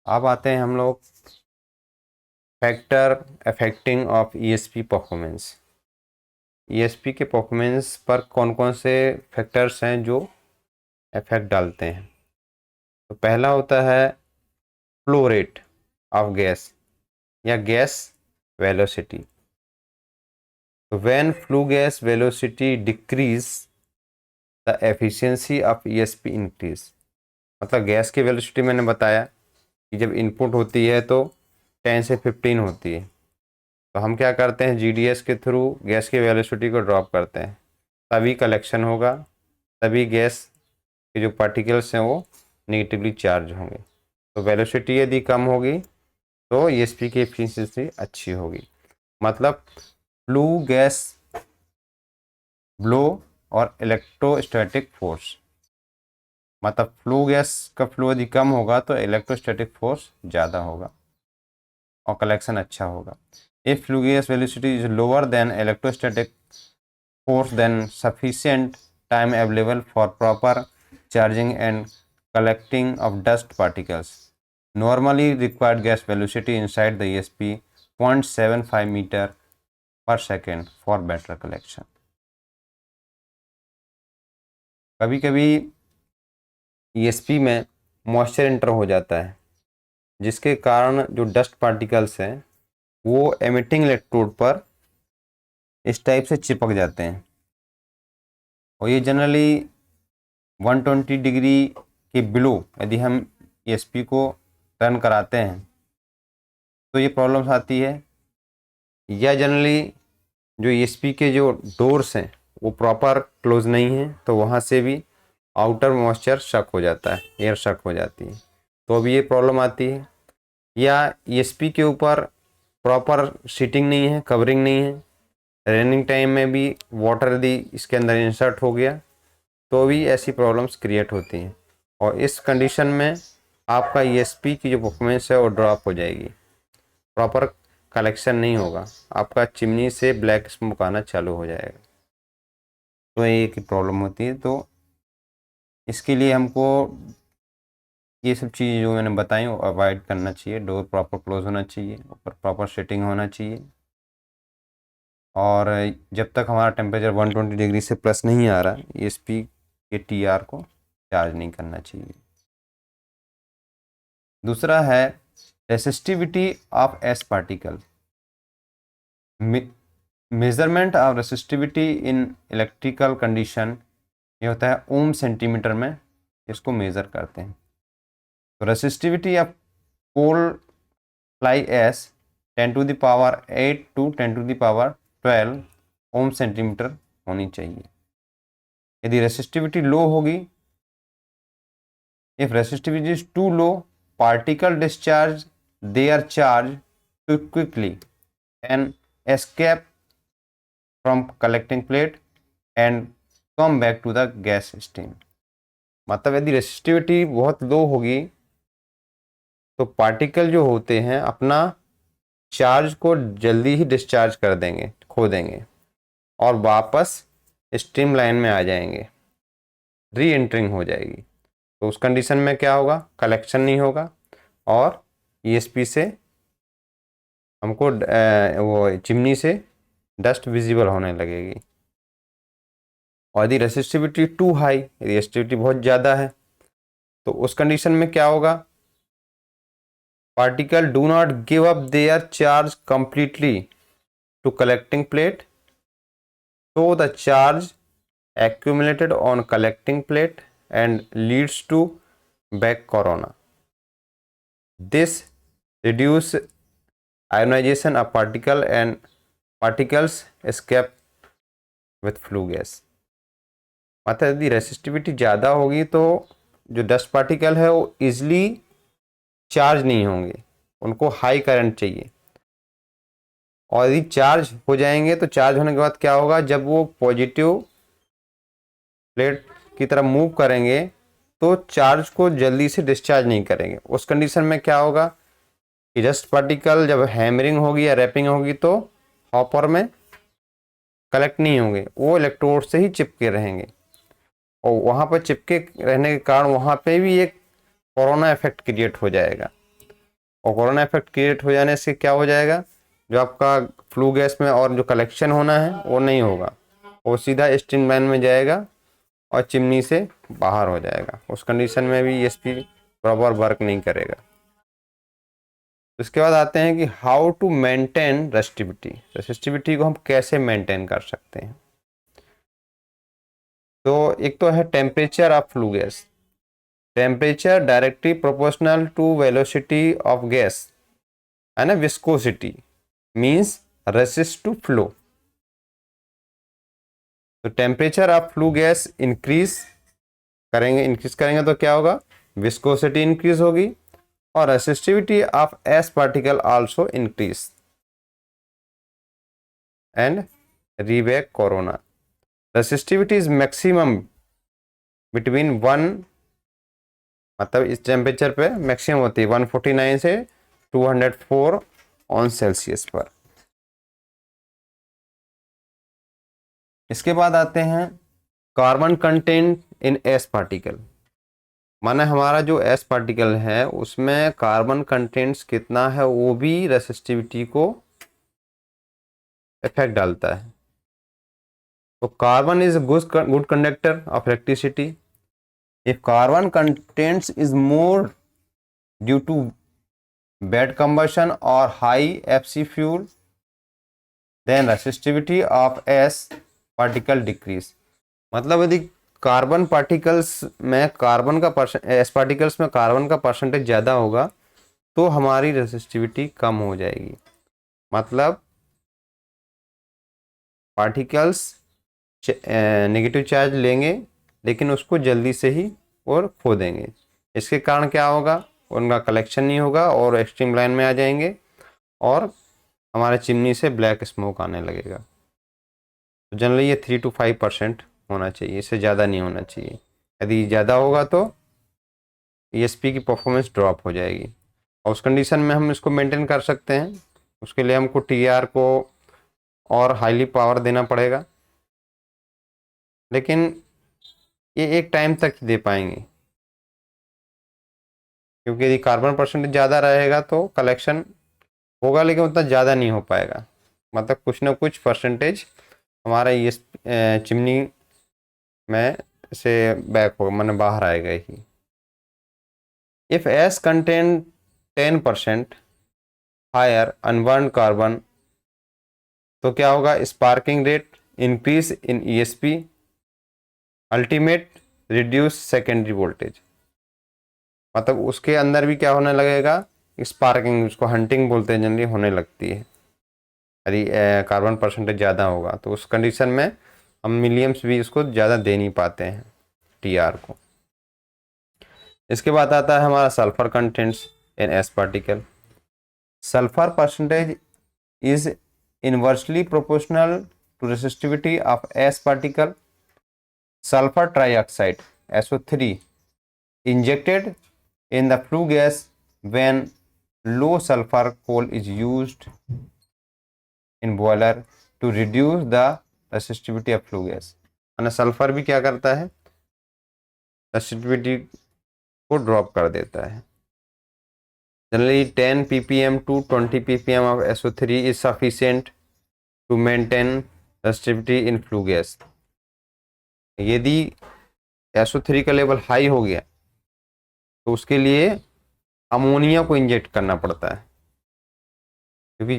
अब आते हैं हम लोग factor affecting of ESP performance. ESP के परफॉर्मेंस पर कौन कौन से फैक्टर्स हैं जो इफेक्ट डालते हैं। तो पहला होता है फ्लो रेट ऑफ गैस या गैस वेलोसिटी। तो when flow gas velocity decrease the efficiency of ESP increase. मतलब गैस की वेलोसिटी मैंने बताया कि जब इनपुट होती है तो 10 से 15 होती है, तो हम क्या करते हैं जीडीएस के थ्रू गैस की वेलोसिटी को ड्रॉप करते हैं, तभी कलेक्शन होगा, तभी गैस के जो पार्टिकल्स हैं वो नेगेटिवली चार्ज होंगे। तो वेलोसिटी यदि कम होगी तो ईएसपी की एफिशिएंसी अच्छी होगी। मतलब फ्लू गैस ब्लो और इलेक्ट्रोस्टैटिक फोर्स। मतलब फ्लू गैस का फ्लो यदि कम होगा तो इलेक्ट्रोस्टैटिक फोर्स ज़्यादा होगा और कलेक्शन अच्छा होगा। If flue gas velocity is lower than electrostatic force then sufficient time available for proper charging and collecting of dust particles. Normally required gas velocity inside the ESP 0.75 meter per second for better collection. कभी कभी ESP में moisture inter हो जाता है, जिसके कारण जो dust particles हैं वो एमिटिंग इलेक्ट्रोड पर इस टाइप से चिपक जाते हैं, और ये जनरली 120 डिग्री के बिलो यदि हम ईएसपी को रन कराते हैं तो ये प्रॉब्लम्स आती है। या जनरली जो ईएसपी के जो डोर्स हैं वो प्रॉपर क्लोज नहीं हैं, तो वहाँ से भी आउटर मॉइस्चर शक हो जाता है, एयर शक हो जाती है, तो अभी ये प्रॉब्लम आती है। या ईएसपी के ऊपर प्रॉपर सीटिंग नहीं है, कवरिंग नहीं है, रनिंग टाइम में भी वाटर यदि इसके अंदर इंसर्ट हो गया तो भी ऐसी प्रॉब्लम्स क्रिएट होती हैं, और इस कंडीशन में आपका ईएसपी की जो परफॉर्मेंस है वो ड्रॉप हो जाएगी, प्रॉपर कलेक्शन नहीं होगा, आपका चिमनी से ब्लैक स्मोक आना चालू हो जाएगा। तो ये एक प्रॉब्लम होती है। तो इसके लिए हमको ये सब चीज़ जो मैंने बताई वो अवॉइड करना चाहिए। डोर प्रॉपर क्लोज होना चाहिए, ऊपर प्रॉपर सेटिंग होना चाहिए, और जब तक हमारा टेम्परेचर 120 डिग्री से प्लस नहीं आ रहा ईएसपी के टीआर को चार्ज नहीं करना चाहिए। दूसरा है resistivity of ash particle. Measurement of resistivity in electrical condition ये होता है ओम सेंटीमीटर में, इसको मेज़र करते हैं। तो resistivity of coal fly ash 10⁸ to 10⁻12 ohm centimetre होनी चाहिए। यदि रेसिस्टिविटी लो होगी, if resistivity is too low, particle discharge their charge too quickly and escape from collecting plate and come back to the gas stream। मतलब यदि resistivity बहुत लो होगी तो particle जो होते हैं अपना चार्ज को जल्दी ही डिस्चार्ज कर देंगे, खो देंगे, और वापस स्ट्रीम लाइन में आ जाएंगे, री एंटरिंग हो जाएगी। तो उस कंडीशन में क्या होगा, कलेक्शन नहीं होगा और ईएसपी से हमको वो चिमनी से डस्ट विजिबल होने लगेगी। और यदि रेसिस्टिविटी टू हाई, रेसिस्टिविटी बहुत ज़्यादा है, तो उस कंडीशन में क्या होगा, particle do not give up their charge completely to collecting plate, so the charge accumulated on collecting plate and leads to back corona. This reduce ionization of particle and particles escape with flue gas। मतलब यदि resistivity ज़्यादा होगी तो जो dust particle है वो easily charge नहीं होंगे, उनको हाई करंट चाहिए, और यदि चार्ज हो जाएंगे तो चार्ज होने के बाद क्या होगा, जब वो पॉजिटिव प्लेट की तरफ मूव करेंगे तो चार्ज को जल्दी से डिस्चार्ज नहीं करेंगे। उस कंडीशन में क्या होगा कि डस्ट पार्टिकल जब हैमरिंग होगी या रैपिंग होगी तो हॉपर में कलेक्ट नहीं होंगे, वो इलेक्ट्रोड से ही चिपके रहेंगे, और वहाँ पर चिपके रहने के कारण वहाँ पे भी एक कोरोना इफेक्ट क्रिएट हो जाएगा। और कोरोना इफेक्ट क्रिएट हो जाने से क्या हो जाएगा, जो आपका फ्लू गैस में और जो कलेक्शन होना है वो नहीं होगा, वो सीधा स्टीम लाइन में जाएगा और चिमनी से बाहर हो जाएगा। उस कंडीशन में भी ईएसपी प्रॉपर वर्क नहीं करेगा। उसके बाद आते हैं कि how to maintain resistivity. Resistivity को हम कैसे मेंटेन कर सकते हैं। तो एक तो है temperature of flue gas. Temperature directly proportional to velocity of gas है ना, viscosity means resist to flow. तो temperature of flue gas increase करेंगे तो क्या होगा, विस्कोसिटी इंक्रीज होगी और resistivity of ash particle also increase and reback corona. Resistivity is maximum between 1, मतलब इस टेम्परेचर पे मैक्सिमम होती है 149 से 204 ऑन सेल्सियस पर। इसके बाद आते हैं carbon content in S particle. माने हमारा जो एस पार्टिकल है उसमें कार्बन कंटेंट्स कितना है वो भी रेसिस्टिविटी को इफेक्ट डालता है। तो carbon is good conductor of electricity. If carbon contents is more due to bad combustion और high FC fuel then resistivity of ash particle decrease. मतलब यदि कार्बन पार्टिकल्स में कार्बन का एस पार्टिकल्स में कार्बन का परसेंटेज ज़्यादा होगा तो हमारी रेसिस्टिविटी कम हो जाएगी। मतलब पार्टिकल्स नेगेटिव चार्ज लेंगे लेकिन उसको जल्दी से ही और खो देंगे। इसके कारण क्या होगा, उनका कलेक्शन नहीं होगा और एक्सट्रीम लाइन में आ जाएंगे और हमारे चिमनी से ब्लैक स्मोक आने लगेगा। तो जनरली ये 3 to 5% होना चाहिए, इससे ज़्यादा नहीं होना चाहिए। यदि ज़्यादा होगा तो ईएसपी की परफॉर्मेंस ड्रॉप हो जाएगी और उस कंडीशन में हम इसको मेंटेन कर सकते हैं। उसके लिए हमको टीआर को और हाईली पावर देना पड़ेगा, लेकिन ये एक टाइम तक ही दे पाएंगे क्योंकि यदि कार्बन परसेंटेज ज़्यादा रहेगा तो कलेक्शन होगा लेकिन उतना ज़्यादा नहीं हो पाएगा। मतलब कुछ ना कुछ परसेंटेज हमारा ये चिमनी में से बैक हो मैंने बाहर आएगा ही। If ash content 10% higher unburnt carbon तो क्या होगा, sparking rate increase in ESP, ultimate reduce secondary voltage. मतलब उसके अंदर भी क्या होने लगेगा, स्पार्किंग, उसको हंटिंग बोलते हैं जनरली, होने लगती है यदि कार्बन परसेंटेज ज़्यादा होगा। तो उस कंडीशन में हम मिलियम्स भी उसको ज़्यादा दे नहीं पाते हैं टीआर को। इसके बाद आता है हमारा sulphur contents in S particle. Sulphur percentage is inversely proportional to resistivity of S particle. Sulfur trioxide SO3 injected in the flue gas when low sulfur coal is used in boiler to reduce the resistivity of flue gas। यानी sulphur भी क्या करता है, resistivity को drop कर देता है। Generally 10 ppm to 20 ppm of SO3 is sufficient to maintain resistivity in flue gas। यदि SO3 का लेवल हाई हो गया तो उसके लिए अमोनिया को इंजेक्ट करना पड़ता है, क्योंकि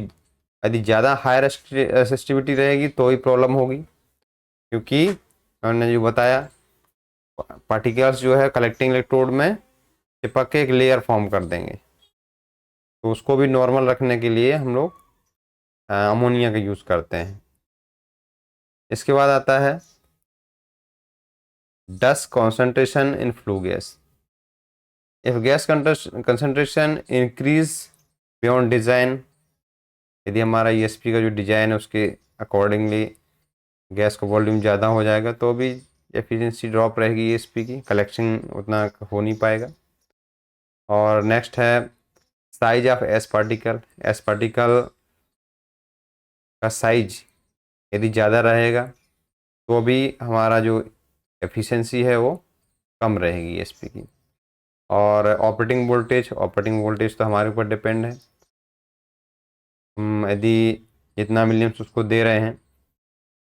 यदि ज़्यादा हाई रेसिस्टिविटी रहेगी तो ही प्रॉब्लम होगी। क्योंकि मैंने जो बताया पार्टिकल्स जो है कलेक्टिंग इलेक्ट्रोड में चिपक के एक लेयर फॉर्म कर देंगे, तो उसको भी नॉर्मल रखने के लिए हम लोग अमोनिया का यूज़ करते हैं। इसके बाद आता है dust concentration in flue gas. If gas concentration increase beyond design, यदि हमारा ईएसपी का जो डिज़ाइन है उसके अकॉर्डिंगली गैस का वॉल्यूम ज़्यादा हो जाएगा तो भी एफिशिएंसी ड्रॉप रहेगी ईएसपी की, कलेक्शन उतना हो नहीं पाएगा। और नेक्स्ट है size of ash particle. S particle का साइज यदि ज़्यादा रहेगा तो भी हमारा जो एफिशिएंसी है वो कम रहेगी ईएसपी की। और ऑपरेटिंग वोल्टेज तो हमारे ऊपर डिपेंड है। हम यदि जितना मिलियम्स उसको दे रहे हैं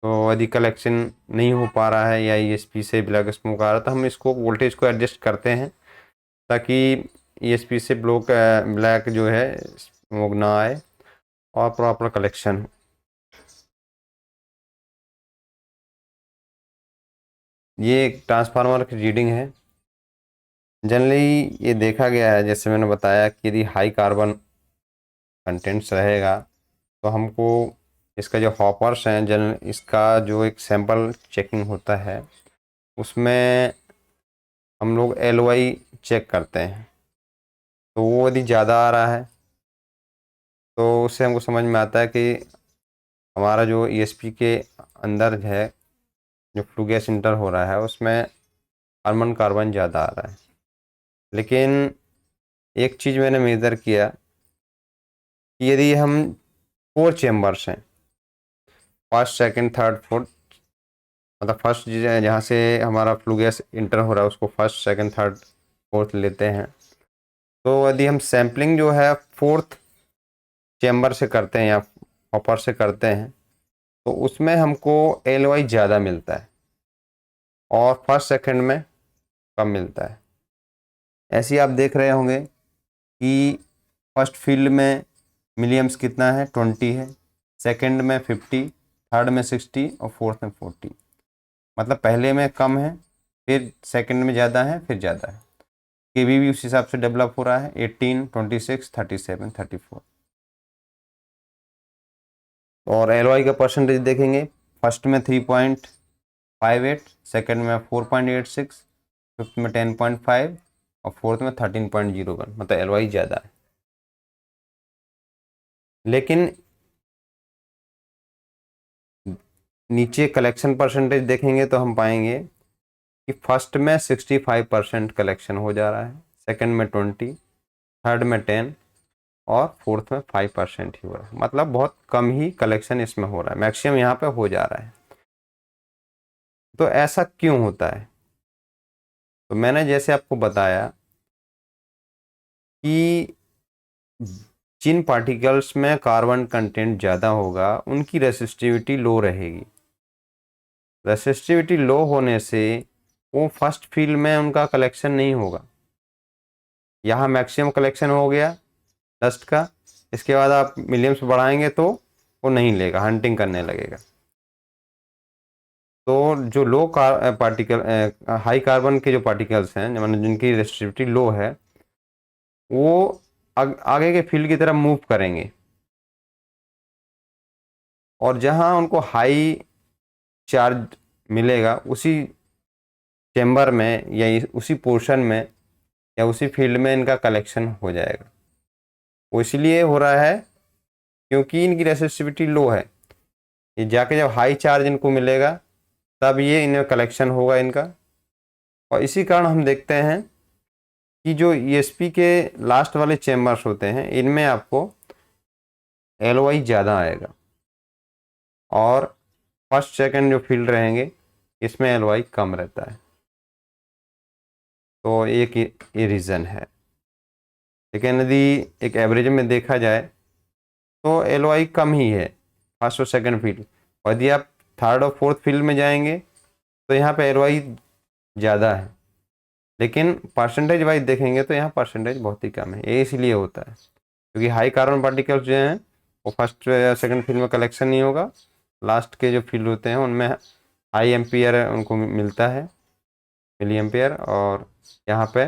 तो यदि कलेक्शन नहीं हो पा रहा है या ईएसपी से ब्लैक स्मोक आ रहा है तो हम इसको वोल्टेज को एडजस्ट करते हैं ताकि ईएसपी से ब्लैक जो है स्मोक ना आए और प्रॉपर कलेक्शन हो। ये एक ट्रांसफार्मर की रीडिंग है। जनरली ये देखा गया है, जैसे मैंने बताया, कि यदि हाई कार्बन कंटेंट्स रहेगा तो हमको इसका जो हॉपर्स हैं, इसका जो एक सैंपल चेकिंग होता है उसमें हम लोग एलओआई चेक करते हैं। तो वो यदि ज़्यादा आ रहा है तो उससे हमको समझ में आता है कि हमारा जो ईएसपी के अंदर है, जो फ्लू गैस इंटर हो रहा है, उसमें कार्बन कार्बन ज़्यादा आ रहा है। लेकिन एक चीज़ मैंने मेज़र किया कि यदि हम 4 चेम्बर्स हैं, फर्स्ट सेकंड थर्ड फोर्थ, मतलब फर्स्ट जहाँ से हमारा फ्लू गैस इंटर हो रहा है उसको फर्स्ट सेकंड थर्ड फोर्थ लेते हैं, तो यदि हम सैम्पलिंग जो है फोर्थ चेम्बर से करते हैं या हॉपर से करते हैं तो उसमें हमको एलओआई ज़्यादा मिलता है और फर्स्ट सेकंड में कम मिलता है। ऐसे ही आप देख रहे होंगे कि फर्स्ट फील्ड में मिलियम्स कितना है, 20 है, सेकंड में 50, थर्ड में 60 और फोर्थ में 40। मतलब पहले में कम है, फिर सेकंड में ज़्यादा है, फिर ज़्यादा है। केवी भी उस हिसाब से डेवलप हो रहा है, 18, 26, 37, 34। और एलओआई का परसेंटेज देखेंगे, फर्स्ट में 3.58, सेकंड में 4.86, फिफ्थ में 10.5 और फोर्थ में 13.01। मतलब एलओआई ज़्यादा है। लेकिन नीचे कलेक्शन परसेंटेज देखेंगे तो हम पाएंगे कि फर्स्ट में 65% कलेक्शन हो जा रहा है, सेकंड में 20, थर्ड में 10 और फोर्थ में 5% ही हो रहा है। मतलब बहुत कम ही कलेक्शन इसमें हो रहा है, मैक्सिमम यहाँ पे हो जा रहा है। तो ऐसा क्यों होता है? तो मैंने जैसे आपको बताया कि जिन पार्टिकल्स में कार्बन कंटेंट ज़्यादा होगा उनकी रेसिस्टिविटी लो रहेगी। रेसिस्टिविटी लो होने से वो फर्स्ट फील्ड में उनका कलेक्शन नहीं होगा। यहाँ मैक्सिमम कलेक्शन हो गया डस्ट का, इसके बाद आप मिलियम्स बढ़ाएंगे तो वो नहीं लेगा, हंटिंग करने लगेगा। तो जो हाई कार्बन के जो पार्टिकल्स हैं, मतलब जिनकी रेसिस्टिविटी लो है, वो आगे के फील्ड की तरफ मूव करेंगे और जहाँ उनको हाई चार्ज मिलेगा उसी चेम्बर में या उसी पोर्शन में या उसी फील्ड में इनका कलेक्शन हो जाएगा। वो इसलिए हो रहा है क्योंकि इनकी रेसिस्टिविटी लो है। ये जाके जब हाई चार्ज इनको मिलेगा तब ये इनमें कलेक्शन होगा इनका। और इसी कारण हम देखते हैं कि जो ईएसपी के लास्ट वाले चेम्बर्स होते हैं इनमें आपको एलओआई ज़्यादा आएगा और फर्स्ट सेकंड जो फील्ड रहेंगे इसमें एलओआई कम रहता है। तो ये रीज़न है। लेकिन यदि एक एवरेज में देखा जाए तो एलओआई कम ही है फर्स्ट और सेकंड फील्ड। और यदि आप थर्ड और फोर्थ फील्ड में जाएंगे तो यहाँ पे एलओआई ज़्यादा है, लेकिन परसेंटेज वाइज देखेंगे तो यहाँ परसेंटेज बहुत ही कम है। ये इसलिए होता है क्योंकि हाई कार्बन पार्टिकल्स जो हैं वो फर्स्ट या सेकंड फील्ड में कलेक्शन नहीं होगा, लास्ट के जो फील्ड होते हैं उनमें हाई एम्पियर उनको मिलता है, मिली एम्पियर। और यहाँ पे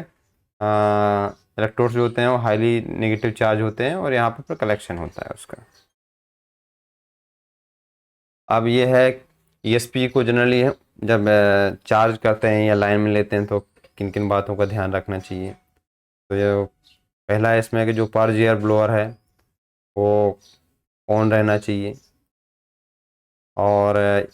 इलेक्ट्रोड्स जो होते हैं वो हाईली नेगेटिव चार्ज होते हैं और यहाँ पे कलेक्शन होता है उसका। अब ये है ईएसपी को जनरली जब चार्ज करते हैं या लाइन में लेते हैं तो किन किन बातों का ध्यान रखना चाहिए। तो ये पहला है इसमें कि जो पर्ज एयर ब्लोअर है वो ऑन रहना चाहिए। और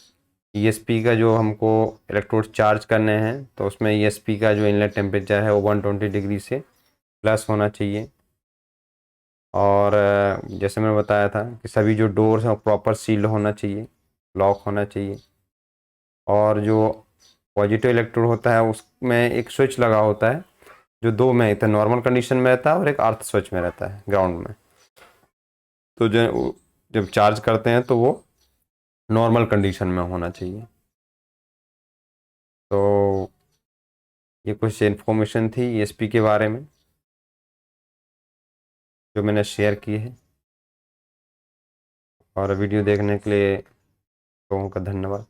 ईएसपी का जो हमको इलेक्ट्रोड चार्ज करने हैं तो उसमें ईएसपी का जो इनलेट टेम्परेचर है वो 120 डिग्री से प्लस होना चाहिए। और जैसे मैंने बताया था कि सभी जो डोर्स हैं वो प्रॉपर सील्ड होना चाहिए, लॉक होना चाहिए। और जो पॉजिटिव इलेक्ट्रोड होता है उसमें एक स्विच लगा होता है जो दो में रहता है, नॉर्मल कंडीशन में रहता है और एक अर्थ स्विच में रहता है, ग्राउंड में। तो जब चार्ज करते हैं तो वो नॉर्मल कंडीशन में होना चाहिए। तो ये कुछ इन्फॉर्मेशन थी ईएसपी के बारे में जो मैंने शेयर की है। और वीडियो देखने के लिए लोगों का धन्यवाद।